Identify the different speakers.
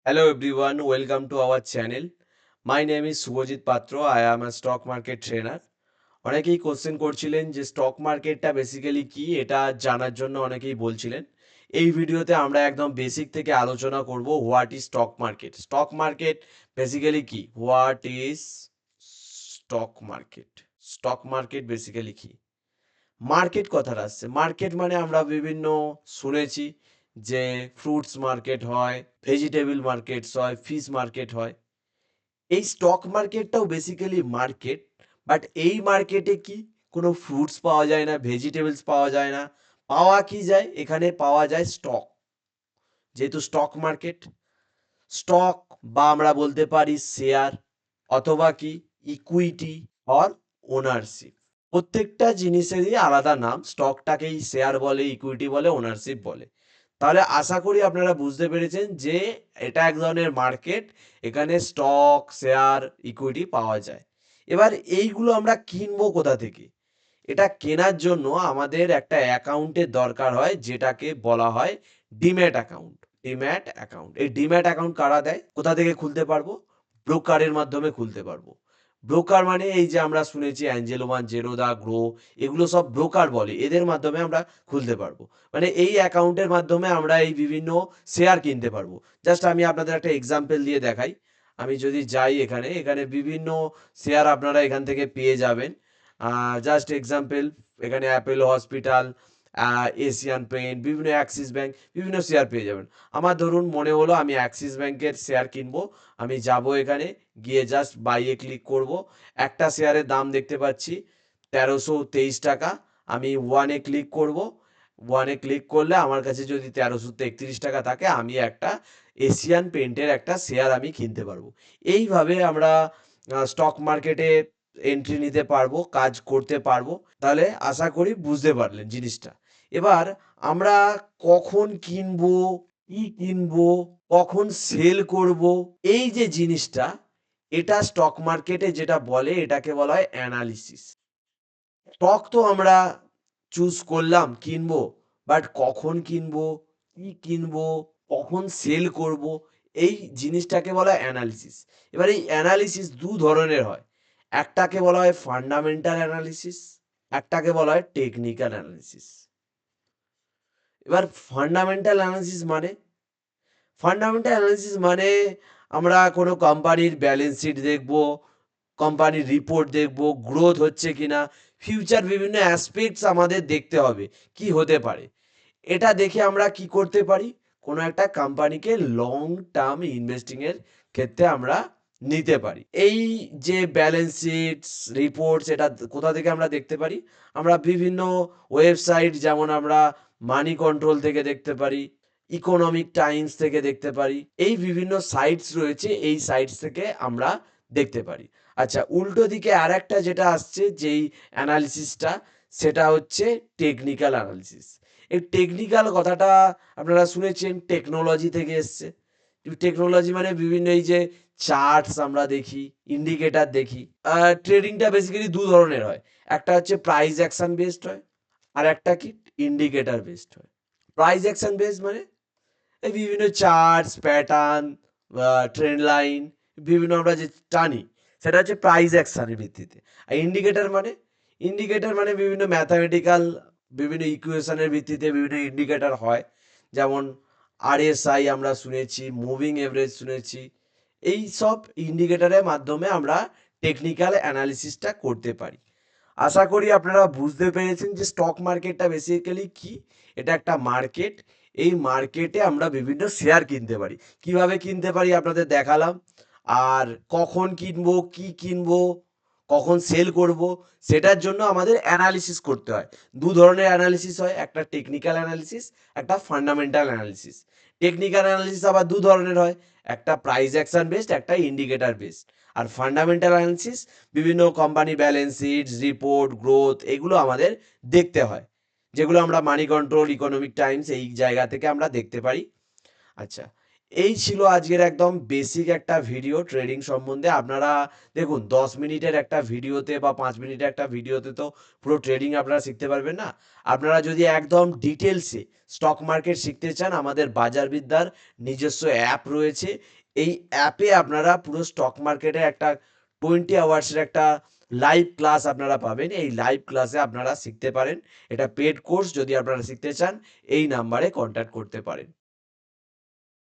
Speaker 1: Hello everyone, welcome to our channel. My name is Subhajit Patro. I am a stock market trainer. অনেকেই question করছিলেন যে stock মার্কেটটা basically কি, এটা জানার জন্য অনেকেই বলছিলেন। এই ভিডিওতে আমরা একদম বেসিক থেকে আলোচনা করব what is stock market. Stock market basically কি? What is stock market? Stock market basically কি? মার্কেট কথাটা আসছে, মার্কেট মানে আমরা বিভিন্ন শুনেছি যে ফ্রুটস মার্কেট হয়, ভেজিটেবল মার্কেটস হয়, ফিশ মার্কেট হয়। এই স্টক মার্কেটটাও বেসিক্যালি মার্কেট, বাট এই মার্কেটে কি কোনো ফ্রুটস পাওয়া যায় না, ভেজিটেবলস পাওয়া যায় না। পাওয়া কি যায়? এখানে পাওয়া যায় স্টক। যেহেতু স্টক মার্কেট, স্টক বা আমরা বলতে পারি শেয়ার, অথবা কি ইকুইটি অর ওনারশিপ। প্রত্যেকটা জিনিসেরই আলাদা নাম, স্টকটাকেই শেয়ার বলে, ইকুইটি বলে, ওনারশিপ বলে। তাহলে আশা করি আপনারা বুঝতে পেরেছেন যে এটা এক ধরনের মার্কেট। এখানে স্টক, শেয়ার, ইকুইটি পাওয়া যায়। এবার এইগুলো আমরা কিনবো কোথা থেকে? এটা কেনার জন্য আমাদের একটা অ্যাকাউন্টের দরকার হয়, যেটাকে বলা হয় ডিম্যাট অ্যাকাউন্ট। ডিম্যাট অ্যাকাউন্ট, এই ডিম্যাট অ্যাকাউন্ট কারা দেয়, কোথা থেকে খুলতে পারবো? ব্রোকারের মাধ্যমে খুলতে পারবো। ব্রোকার মানে এই যে আমরা শুনেছি অ্যাঞ্জেলো ওয়ান, জেরোদা, গ্রো, এগুলো সব ব্রোকার বলে। এদের মাধ্যমে আমরা খুলতে পারবো। মানে এই অ্যাকাউন্টের মাধ্যমে আমরা এই বিভিন্ন শেয়ার কিনতে পারবো। জাস্ট আমি আপনাদের একটা এক্সাম্পল দিয়ে দেখাই। আমি যদি যাই এখানে, এখানে বিভিন্ন শেয়ার আপনারা এখান থেকে পেয়ে যাবেন। জাস্ট এক্সাম্পল, এখানে অ্যাপেল হসপিটাল, এশিয়ান পেইন্ট, বিভিন্ন অ্যাক্সিস ব্যাংক, বিভিন্ন শেয়ার পেয়ে যাবেন। আমার ধরুন মনে হলো আমি অ্যাক্সিস ব্যাংকের শেয়ার কিনবো, আমি যাব এখানে, গিয়ে জাস্ট বাইয়ে ক্লিক করব। একটা শেয়ারের দাম দেখতে পাচ্ছি 1323 টাকা। আমি ওয়ানে ক্লিক করব। ওয়ানে ক্লিক করলে আমার কাছে যদি 1333 টাকা থাকে, আমি একটা এশিয়ান পেইন্টের একটা শেয়ার আমি কিনতে পারবো। এইভাবে আমরা স্টক মার্কেটে এন্ট্রি নিতে পারবো, কাজ করতে পারবো। তাহলে আশা করি বুঝতে পারলেন জিনিসটা। এবার আমরা কখন কিনবো, কি কিনবো, কখন সেল করব, এই যে জিনিসটা, এটা স্টক মার্কেটে যেটা বলে, এটাকে বলা হয় অ্যানালিসিস। স্টক তো আমরা চুজ করলাম কিনবো, বাট কখন কিনবো, কি কিনবো, কখন সেল করব, এই জিনিসটাকে বলা হয় অ্যানালিসিস। এবার এই অ্যানালিসিস দু ধরনের হয়। একটাকে বলা হয় ফান্ডামেন্টাল অ্যানালিসিস, একটাকে বলা হয় টেকনিক্যাল অ্যানালিসিস। এবার ফান্ডামেন্টাল অ্যানালিসিস মানে, ফান্ডামেন্টাল অ্যানালিসিস মানে আমরা কোনো কোম্পানির ব্যালেন্স শিট দেখব, কোম্পানির রিপোর্ট দেখব, গ্রোথ হচ্ছে কিনা, ফিউচার বিভিন্ন অ্যাসপেক্টস আমাদের দেখতে হবে কি হতে পারে। এটা দেখে আমরা কি করতে পারি, কোনো একটা কোম্পানিকে লং টার্ম ইনভেস্টিং এর ক্ষেত্রে আমরা নিতে পারি। এই যে ব্যালেন্স শিটস, রিপোর্টস, এটা কোথা থেকে আমরা দেখতে পারি? আমরা বিভিন্ন ওয়েবসাইট, যেমন আমরা মানি কন্ট্রোল থেকে দেখতে পারি, ইকোনমিক টাইমস থেকে দেখতে পারি। এই বিভিন্ন সাইটস রয়েছে, এই সাইটস থেকে আমরা দেখতে পারি। আচ্ছা, উল্টো দিকে আর একটা যেটা আসছে, যেই অ্যানালিসিসটা, সেটা হচ্ছে টেকনিক্যাল অ্যানালিসিস। এই টেকনিক্যাল কথাটা আপনারা শুনেছেন, টেকনোলজি থেকে এসছে। টেকনোলজি মানে বিভিন্ন এই যে চার্টস আমরা দেখি, ইন্ডিকেটর দেখি। ট্রেডিংটা বেসিক্যালি দু ধরনের হয়। একটা হচ্ছে প্রাইস অ্যাকশন বেসড হয়, আর একটা কি ইন্ডিকেটর বেসড হয়। প্রাইস অ্যাকশন বেসড মানে এই বিভিন্ন চার্টস, প্যাটার্ন, ট্রেন্ড লাইন, বিভিন্ন আমরা যে টানি, সেটা হচ্ছে প্রাইস অ্যাকশনের ভিত্তিতে। আর ইন্ডিকেটর মানে, ইন্ডিকেটর মানে বিভিন্ন ম্যাথামেটিক্যাল, বিভিন্ন ইকুয়েশনের ভিত্তিতে বিভিন্ন ইন্ডিকেটর হয়। যেমন আরএসআই আমরা শুনেছি, মুভিং এভারেজ শুনেছি। এই সব ইন্ডিকেটরের মাধ্যমে আমরা টেকনিক্যাল অ্যানালিসিসটা করতে পারি। আশা করি আপনারা বুঝতে পেরেছেন যে স্টক মার্কেটটা বেসিক্যালি কি। এটা একটা মার্কেট। এই মার্কেটে আমরা বিভিন্ন শেয়ার কিনতে পারি। কিভাবে কিনতে পারি আপনাদের দেখালাম। আর কখন কিনবো, কি কিনবো, কখন সেল করব, সেটার জন্য আমাদের অ্যানালিসিস করতে হয়। দু ধরনের অ্যানালিসিস হয়, একটা টেকনিক্যাল অ্যানালিসিস, একটা ফান্ডামেন্টাল অ্যানালিসিস। টেকনিক্যাল অ্যানালিসিস আবার দু ধরনের হয়, একটা প্রাইস অ্যাকশন বেসড, একটা ইন্ডিকেটর বেসড। আর ফান্ডামেন্টাল অ্যানালিসিস বিভিন্ন company balance shits, report, growth, এগুলো আমাদের দেখতে হয়, যেগুলো আমরা মানি কন্ট্রোল, ইকোনমিক টাইমস, এই জায়গা থেকে আমরা দেখতে পারি। আচ্ছা, এই ছিল আজকের একদম বেসিক একটা ভিডিও ট্রেডিং সম্বন্ধে। আপনারা দেখুন 10 মিনিটের একটা ভিডিওতে বা 5 মিনিটের একটা ভিডিওতে তো পুরো ট্রেডিং আপনারা শিখতে পারবেন না। আপনারা যদি একদম ডিটেলসে স্টক মার্কেট শিখতে চান, আমাদের বাজারবিদ্যার নিজস্ব অ্যাপ রয়েছে। এই অ্যাপে আপনারা পুরো স্টক মার্কেটের একটা 20 আওয়ার্সের একটা লাইভ ক্লাস আপনারা পাবেন। এই লাইভ ক্লাসে আপনারা শিখতে পারেন। এটা পেড কোর্স, যদি আপনারা শিখতে চান এই নাম্বারে কন্ট্যাক্ট করতে পারেন।